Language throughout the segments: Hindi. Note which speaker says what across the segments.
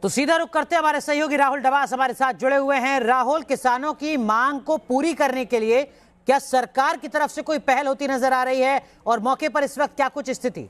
Speaker 1: तो सीधा रुख करते हमारे सहयोगी राहुल डबास हमारे साथ जुड़े हुए हैं। राहुल, किसानों की मांग को पूरी करने के लिए क्या सरकार की तरफ से कोई पहल होती नजर आ रही है और मौके पर इस वक्त क्या कुछ स्थिति?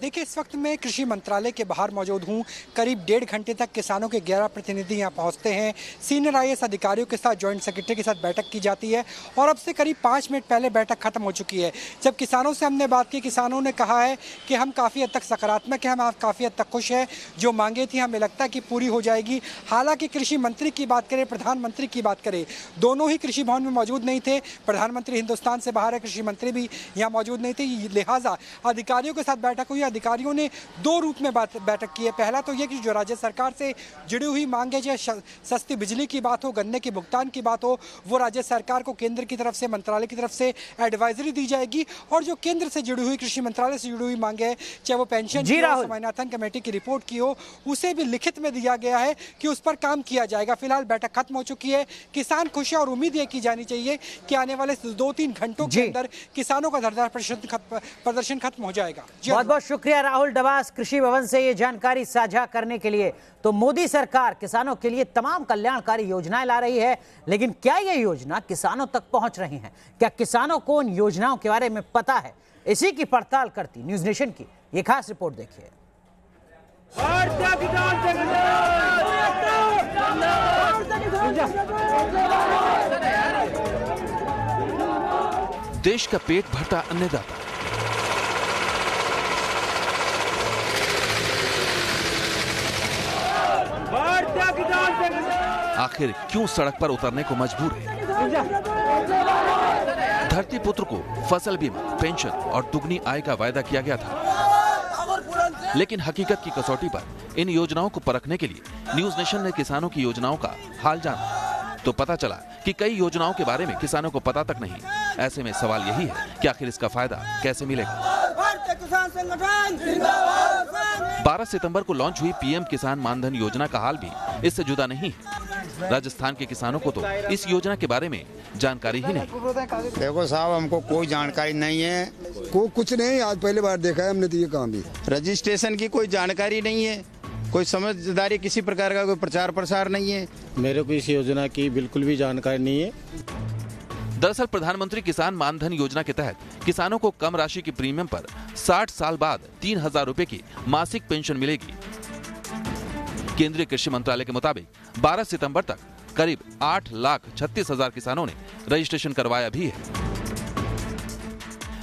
Speaker 2: देखिए, इस वक्त मैं कृषि मंत्रालय के बाहर मौजूद हूं। करीब 1.5 घंटे तक किसानों के 11 प्रतिनिधि यहां पहुंचते हैं। सीनियर IAS अधिकारियों के साथ, जॉइंट सेक्रेटरी के साथ बैठक की जाती है और अब से करीब 5 मिनट पहले बैठक खत्म हो चुकी है। जब किसानों से हमने बात की, किसानों ने कहा है कि हम काफ़ी हद तक सकारात्मक हैं, हम काफ़ी हद तक खुश हैं। जो मांगे थी हमें लगता है कि पूरी हो जाएगी। हालांकि कृषि मंत्री की बात करें, प्रधानमंत्री की बात करें, दोनों ही कृषि भवन में मौजूद नहीं थे। प्रधानमंत्री हिंदुस्तान से बाहर है, कृषि मंत्री भी यहाँ मौजूद नहीं थे। लिहाजा अधिकारियों के साथ बैठक हुई। अधिकारियों ने 2 रूप में बैठक की है। पहला तो ये कि जो राज्य सरकार से जुड़ी हुई मांगे, चाहे सस्ती बिजली की बात हो, गन्ने के भुगतान की बात हो, वो राज्य सरकार को केंद्र की तरफ से, मंत्रालय की तरफ से एडवाइजरी दी जाएगी। और जो केंद्र से जुड़ी हुई, कृषि मंत्रालय से जुड़ी हुई मांगे है, चाहे वो पेंशन की हो, स्वामीनाथन कमेटी की रिपोर्ट की हो, उसे भी लिखित में दिया गया है कि उस पर काम किया जाएगा। फिलहाल बैठक खत्म हो चुकी है। किसान खुश है और उम्मीद ये की जानी चाहिए कि आने वाले 2-3 घंटों के अंदर किसानों का धरना प्रदर्शन खत्म हो जाएगा।
Speaker 1: बहुत बहुत शुक्रिया राहुल डबास, कृषि भवन से ये जानकारी साझा करने के लिए। तो मोदी सरकार किसानों के लिए तमाम कल्याणकारी योजनाएं ला रही है, लेकिन क्या ये योजना किसानों तक पहुंच रही हैं? क्या किसानों को उन योजनाओं के बारे में पता है? इसी की पड़ताल करती न्यूज नेशन की ये खास रिपोर्ट देखिए।
Speaker 3: देश का पेट भरता अन्नदाता, आखिर क्यों सड़क पर उतरने को मजबूर है? धरती पुत्र को फसल बीमा, पेंशन और दुगनी आय का वायदा किया गया था, लेकिन हकीकत की कसौटी पर इन योजनाओं को परखने के लिए न्यूज नेशन ने किसानों की योजनाओं का हाल जाना, तो पता चला कि कई योजनाओं के बारे में किसानों को पता तक नहीं। ऐसे में सवाल यही है कि आखिर इसका फायदा कैसे मिलेगा? 12 सितंबर को लॉन्च हुई PM किसान मानधन योजना का हाल भी इससे जुदा नहीं है। राजस्थान के किसानों को तो इस योजना के बारे में जानकारी ही नहीं।
Speaker 4: देखो साहब, हमको कोई जानकारी नहीं है,
Speaker 5: कुछ नहीं। आज पहली बार देखा है हमने तो ये काम भी।
Speaker 4: रजिस्ट्रेशन की कोई जानकारी नहीं है, कोई समझदारी, किसी प्रकार का कोई प्रचार प्रसार नहीं है।
Speaker 6: मेरे को इस योजना की बिल्कुल भी जानकारी नहीं है।
Speaker 3: दरअसल प्रधानमंत्री किसान मानधन योजना के तहत किसानों को कम राशि की प्रीमियम पर 60 साल बाद 3,000 रुपए की मासिक पेंशन मिलेगी। केंद्रीय कृषि मंत्रालय के मुताबिक 12 सितंबर तक करीब 8,36,000 किसानों ने रजिस्ट्रेशन करवाया भी है।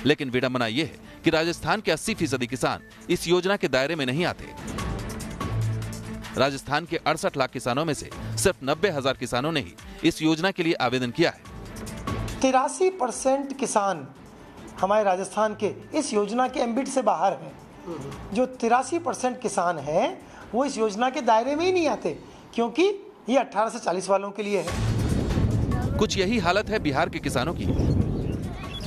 Speaker 3: लेकिन विडंबना यह है कि राजस्थान के 80% किसान इस योजना के दायरे में नहीं आते। राजस्थान के 68 लाख किसानों में से सिर्फ 90,000 किसानों ने ही इस योजना के लिए आवेदन किया है।
Speaker 7: 83% किसान हमारे राजस्थान के इस योजना के एम्बिट से बाहर हैं। जो 83% किसान हैं वो इस योजना के दायरे में ही नहीं आते, क्योंकि ये 18 से 40 वालों के लिए है।
Speaker 3: कुछ यही हालत है बिहार के किसानों की।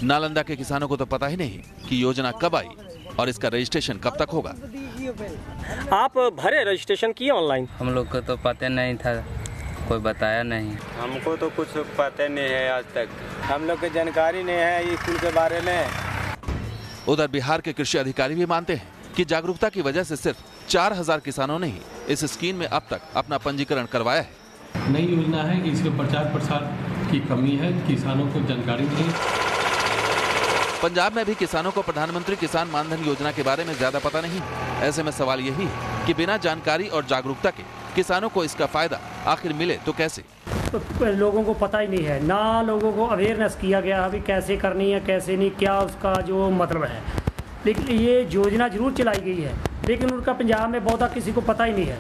Speaker 3: नालंदा के किसानों को तो पता ही नहीं कि योजना कब आई और इसका रजिस्ट्रेशन कब तक होगा।
Speaker 8: आप भरे रजिस्ट्रेशन किए ऑनलाइन?
Speaker 9: हम लोग को तो पता नहीं था, कोई बताया नहीं।
Speaker 10: हमको तो कुछ पता नहीं है, आज तक हम लोग को जानकारी नहीं है स्कूल के बारे में।
Speaker 3: उधर बिहार के कृषि अधिकारी भी मानते हैं कि जागरूकता की वजह से सिर्फ 4,000 किसानों ने ही इस स्कीम में अब तक अपना पंजीकरण करवाया है।
Speaker 11: नई योजना है कि इसके प्रचार प्रसार की कमी है, किसानों को जानकारी नहीं।
Speaker 3: पंजाब में भी किसानों को प्रधानमंत्री किसान मानधन योजना के बारे में ज्यादा पता नहीं। ऐसे में सवाल यही है कि बिना जानकारी और जागरूकता के किसानों को इसका फायदा आखिर मिले तो कैसे?
Speaker 12: तो लोगों को पता ही नहीं है, ना लोगों को अवेयरनेस किया गया अभी कैसे करनी है, कैसे नहीं, क्या उसका जो मतलब है। लेकिन ये योजना जरूर चलाई गई है, लेकिन उनका पंजाब में बहुत किसी को पता ही नहीं है।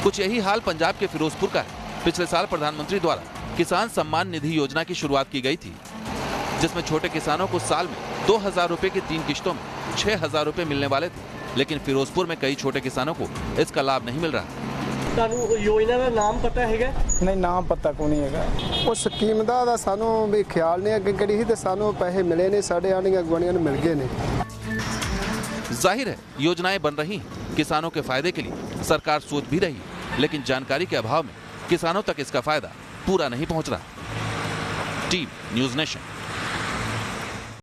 Speaker 3: कुछ यही हाल पंजाब के फिरोजपुर का है। पिछले साल प्रधानमंत्री द्वारा किसान सम्मान निधि योजना की शुरुआत की गई थी, जिसमें छोटे किसानों को साल में 2,000 रुपए की 3 किश्तों में 6,000 रुपए मिलने वाले थे। लेकिन फिरोजपुर में कई छोटे किसानों को इसका लाभ नहीं मिल रहा।
Speaker 8: योजना का नाम पता है?
Speaker 5: नहीं, नाम पता को नहीं है। वो स्कीम ਦਾ ਸਾਨੂੰ ਵੀ ਖਿਆਲ ਨਹੀਂ ਅੱਗੇ ਕਿਹੜੀ ਸੀ ਤੇ ਸਾਨੂੰ ਪੈਸੇ ਮਿਲੇ ਨੇ, ਸਾਡੇ ਆਂਢੀਆਂ ਗੁਆਂਢੀਆਂ ਨੂੰ ਮਿਲ ਗਏ ਨੇ।
Speaker 3: जाहिर है योजनाएं बन रही हैं, किसानों के फायदे के लिए सरकार सोच भी रही है, लेकिन जानकारी के अभाव में किसानों तक इसका फायदा पूरा नहीं पहुंच रहा। Team news nation.